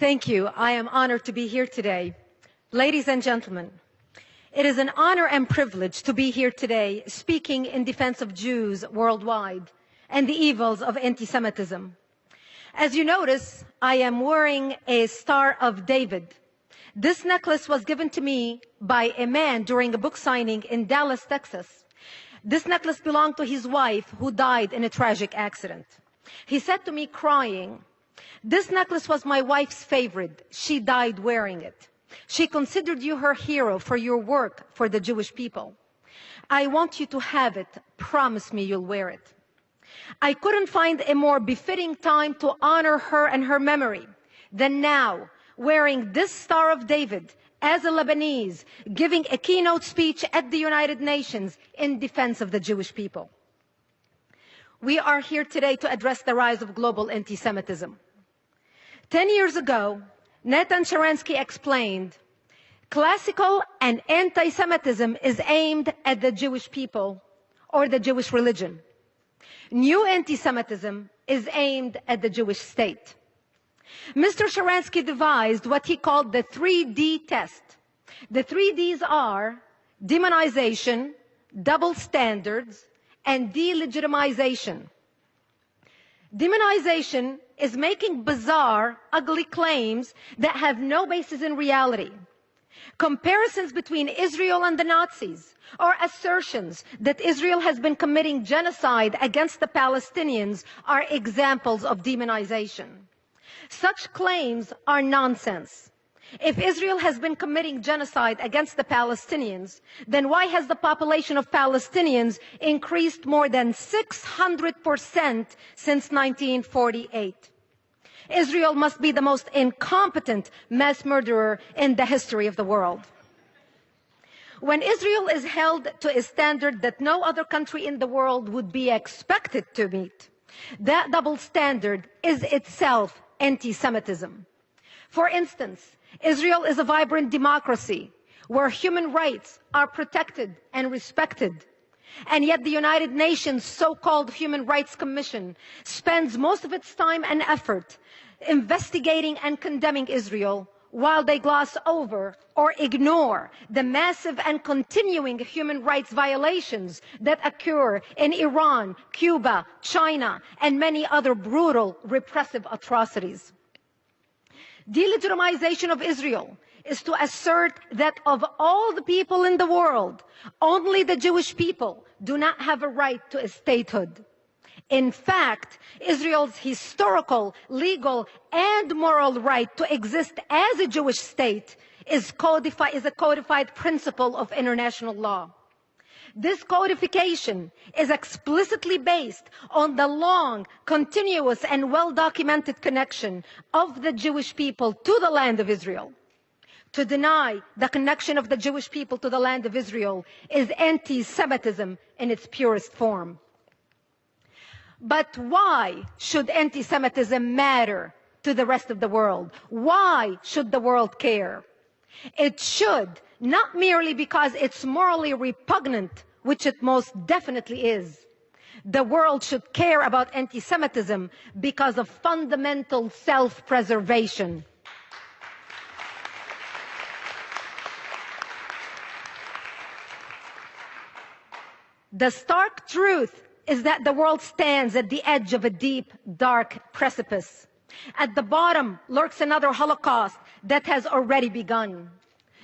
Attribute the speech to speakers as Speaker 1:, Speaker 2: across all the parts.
Speaker 1: Thank you. I am honored to be here today. Ladies and gentlemen, it is an honor and privilege to be here today speaking in defense of Jews worldwide and the evils of anti-Semitism. As you notice, I am wearing a Star of David. This necklace was given to me by a man during a book signing in Dallas, Texas. This necklace belonged to his wife, who died in a tragic accident. He said to me, crying, "This necklace was my wife's favorite. She died wearing it. She considered you her hero for your work for the Jewish people. I want you to have it. Promise me you'll wear it." I couldn't find a more befitting time to honor her and her memory than now, wearing this Star of David as a Lebanese, giving a keynote speech at the United Nations in defense of the Jewish people. We are here today to address the rise of global anti-Semitism. 10 years ago, Nathan Sharansky explained, classical and anti-Semitism is aimed at the Jewish people or the Jewish religion. New anti-Semitism is aimed at the Jewish state. Mr. Sharansky devised what he called the 3D test. The 3Ds are demonization, double standards, and delegitimization. Demonization is making bizarre, ugly claims that have no basis in reality. Comparisons between Israel and the Nazis, or assertions that Israel has been committing genocide against the Palestinians, are examples of demonization. Such claims are nonsense. If Israel has been committing genocide against the Palestinians, then why has the population of Palestinians increased more than 600% since 1948? Israel must be the most incompetent mass murderer in the history of the world. When Israel is held to a standard that no other country in the world would be expected to meet, that double standard is itself anti-Semitism. For instance, Israel is a vibrant democracy where human rights are protected and respected. And yet the United Nations so-called Human Rights Commission spends most of its time and effort investigating and condemning Israel, while they gloss over or ignore the massive and continuing human rights violations that occur in Iran, Cuba, China, and many other brutal, repressive atrocities. Delegitimization of Israel is to assert that of all the people in the world, only the Jewish people do not have a right to a statehood. In fact, Israel's historical, legal, and moral right to exist as a Jewish state is a codified principle of international law. This codification is explicitly based on the long, continuous, and well-documented connection of the Jewish people to the land of Israel. To deny the connection of the Jewish people to the land of Israel is anti-Semitism in its purest form. But why should anti-Semitism matter to the rest of the world? Why should the world care? It should, not merely because it's morally repugnant, which it most definitely is. The world should care about anti-Semitism because of fundamental self-preservation. The stark truth is that the world stands at the edge of a deep, dark precipice. At the bottom lurks another Holocaust that has already begun.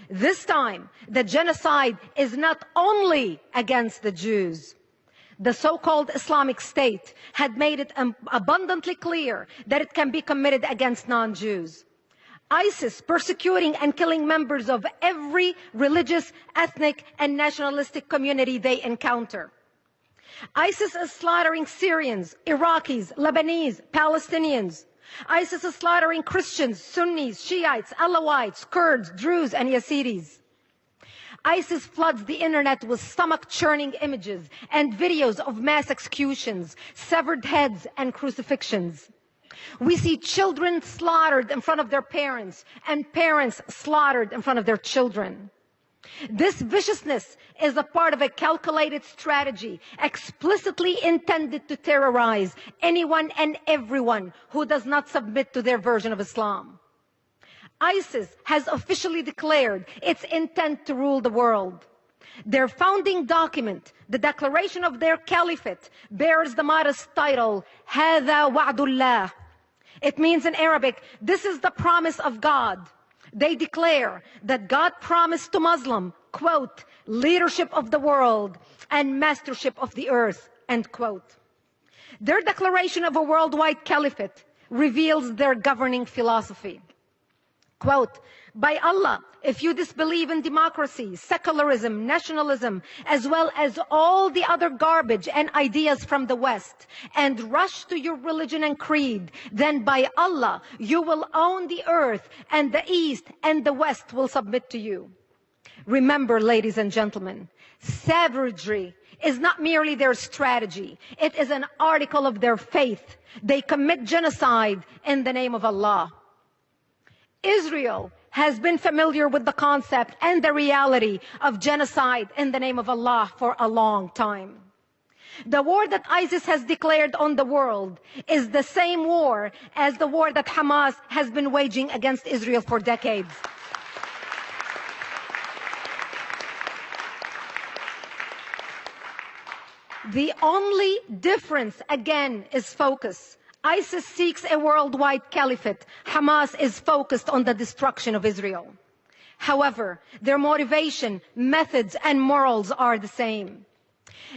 Speaker 1: This time, the genocide is not only against the Jews. The so-called Islamic State had made it abundantly clear that it can be committed against non-Jews. ISIS persecuting and killing members of every religious, ethnic, and nationalistic community they encounter. ISIS is slaughtering Syrians, Iraqis, Lebanese, Palestinians. ISIS is slaughtering Christians, Sunnis, Shiites, Alawites, Kurds, Druze, and Yazidis. ISIS floods the internet with stomach-churning images and videos of mass executions, severed heads, and crucifixions. We see children slaughtered in front of their parents and parents slaughtered in front of their children. This viciousness is a part of a calculated strategy explicitly intended to terrorize anyone and everyone who does not submit to their version of Islam. ISIS has officially declared its intent to rule the world. Their founding document, the declaration of their caliphate, bears the modest title, هَذَا وَعْدُ اللَّهِ. It means in Arabic, this is the promise of God. They declare that God promised to Muslim, quote, leadership of the world and mastership of the earth, end quote. Their declaration of a worldwide caliphate reveals their governing philosophy. Quote, by Allah, if you disbelieve in democracy, secularism, nationalism, as well as all the other garbage and ideas from the West, and rush to your religion and creed, then by Allah, you will own the earth, and the East and the West will submit to you. Remember, ladies and gentlemen, savagery is not merely their strategy. It is an article of their faith. They commit genocide in the name of Allah. Israel has been familiar with the concept and the reality of genocide in the name of Allah for a long time. The war that ISIS has declared on the world is the same war as the war that Hamas has been waging against Israel for decades. The only difference, again, is focus. ISIS seeks a worldwide caliphate. Hamas is focused on the destruction of Israel. However, their motivation, methods, and morals are the same.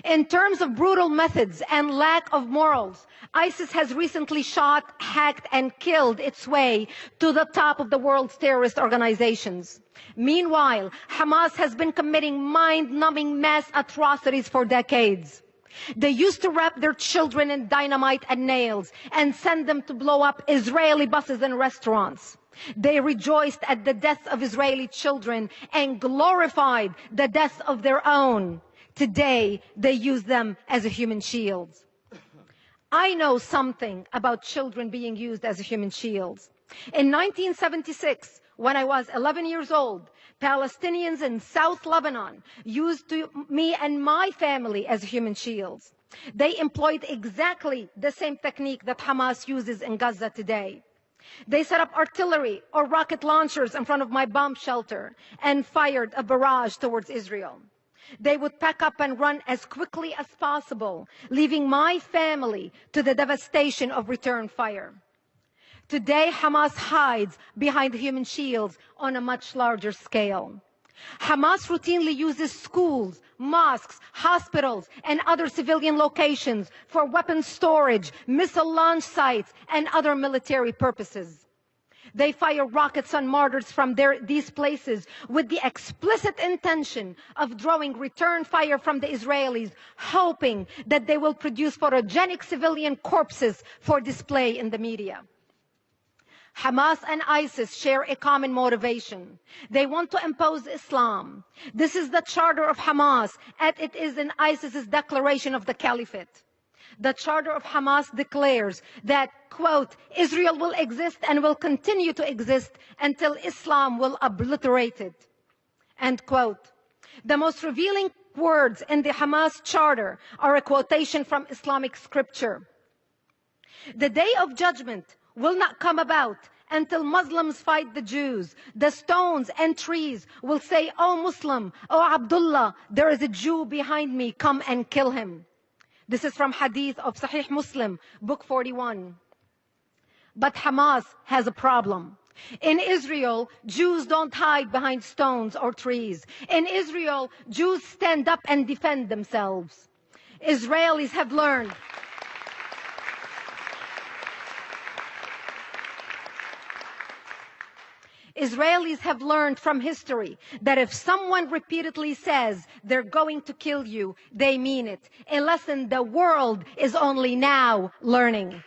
Speaker 1: In terms of brutal methods and lack of morals, ISIS has recently shot, hacked, and killed its way to the top of the world's terrorist organizations. Meanwhile, Hamas has been committing mind-numbing mass atrocities for decades. They used to wrap their children in dynamite and nails and send them to blow up Israeli buses and restaurants. They rejoiced at the deaths of Israeli children and glorified the deaths of their own. Today, they use them as a human shield. I know something about children being used as human shields. In 1976, when I was 11 years old, Palestinians in South Lebanon used me and my family as human shields. They employed exactly the same technique that Hamas uses in Gaza today. They set up artillery or rocket launchers in front of my bomb shelter and fired a barrage towards Israel. They would pack up and run as quickly as possible, leaving my family to the devastation of return fire. Today, Hamas hides behind human shields on a much larger scale. Hamas routinely uses schools, mosques, hospitals, and other civilian locations for weapons storage, missile launch sites, and other military purposes. They fire rockets on martyrs from these places with the explicit intention of drawing return fire from the Israelis, hoping that they will produce photogenic civilian corpses for display in the media. Hamas and ISIS share a common motivation. They want to impose Islam. This is the charter of Hamas, and it is in ISIS's declaration of the caliphate. The charter of Hamas declares that, quote, Israel will exist and will continue to exist until Islam will obliterate it, end quote. The most revealing words in the Hamas charter are a quotation from Islamic scripture. The day of judgment will not come about until Muslims fight the Jews. The stones and trees will say, "O Muslim, O Abdullah, there is a Jew behind me, come and kill him." This is from Hadith of Sahih Muslim, book 41. But Hamas has a problem. In Israel, Jews don't hide behind stones or trees. In Israel, Jews stand up and defend themselves. Israelis have learned from history that if someone repeatedly says they're going to kill you, they mean it. A lesson the world is only now learning.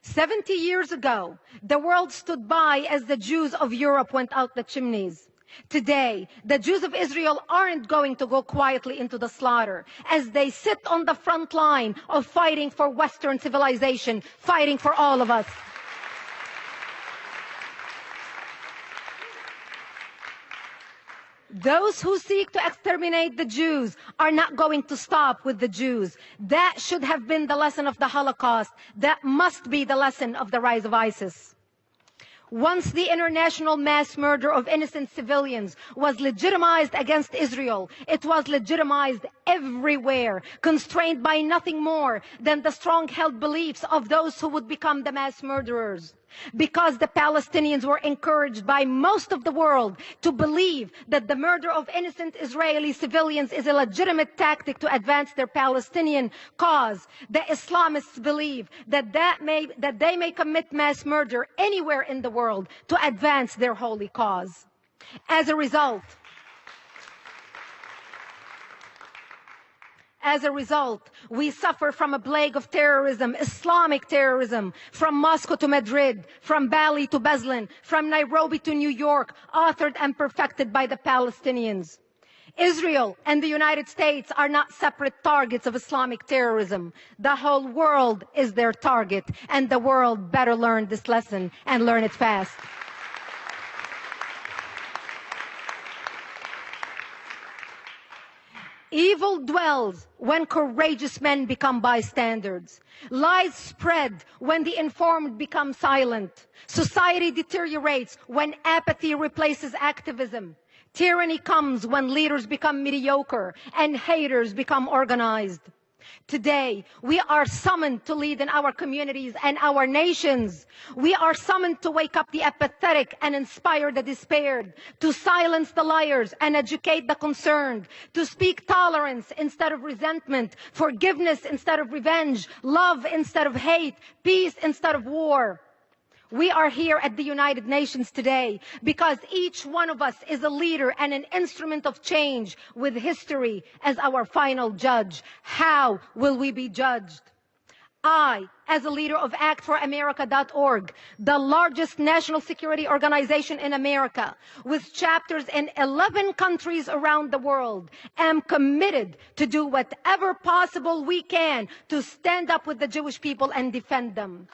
Speaker 1: "70 years ago, the world stood by as the Jews of Europe went out the chimneys. Today, the Jews of Israel aren't going to go quietly into the slaughter as they sit on the front line of fighting for Western civilization, fighting for all of us. Those who seek to exterminate the Jews are not going to stop with the Jews. That should have been the lesson of the Holocaust. That must be the lesson of the rise of ISIS. Once the international mass murder of innocent civilians was legitimized against Israel, it was legitimized everywhere, constrained by nothing more than the strong-held beliefs of those who would become the mass murderers. Because the Palestinians were encouraged by most of the world to believe that the murder of innocent Israeli civilians is a legitimate tactic to advance their Palestinian cause, the Islamists believe that they may commit mass murder anywhere in the world to advance their holy cause. As a result, we suffer from a plague of terrorism, Islamic terrorism, from Moscow to Madrid, from Bali to Beslan, from Nairobi to New York, authored and perfected by the Palestinians. Israel and the United States are not separate targets of Islamic terrorism. The whole world is their target, and the world better learn this lesson and learn it fast. Evil dwells when courageous men become bystanders. Lies spread when the informed become silent. Society deteriorates when apathy replaces activism. Tyranny comes when leaders become mediocre and haters become organized. Today, we are summoned to lead in our communities and our nations. We are summoned to wake up the apathetic and inspire the despaired, to silence the liars and educate the concerned, to speak tolerance instead of resentment, forgiveness instead of revenge, love instead of hate, peace instead of war. We are here at the United Nations today because each one of us is a leader and an instrument of change with history as our final judge. How will we be judged? I, as a leader of ActForAmerica.org, the largest national security organization in America, with chapters in 11 countries around the world, am committed to do whatever possible we can to stand up with the Jewish people and defend them.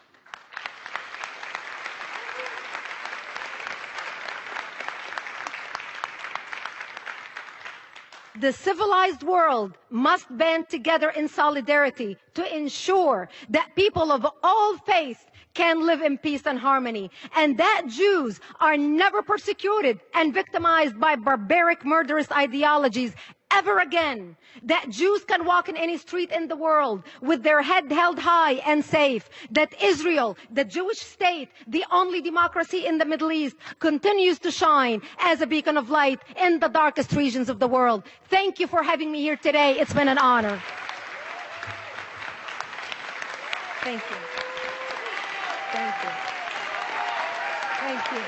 Speaker 1: The civilized world must band together in solidarity to ensure that people of all faiths can live in peace and harmony, and that Jews are never persecuted and victimized by barbaric, murderous ideologies ever again. That Jews can walk in any street in the world with their head held high and safe. That Israel, the Jewish state, the only democracy in the Middle East, continues to shine as a beacon of light in the darkest regions of the world. Thank you for having me here today. It's been an honor. Thank you. Thank you. Thank you.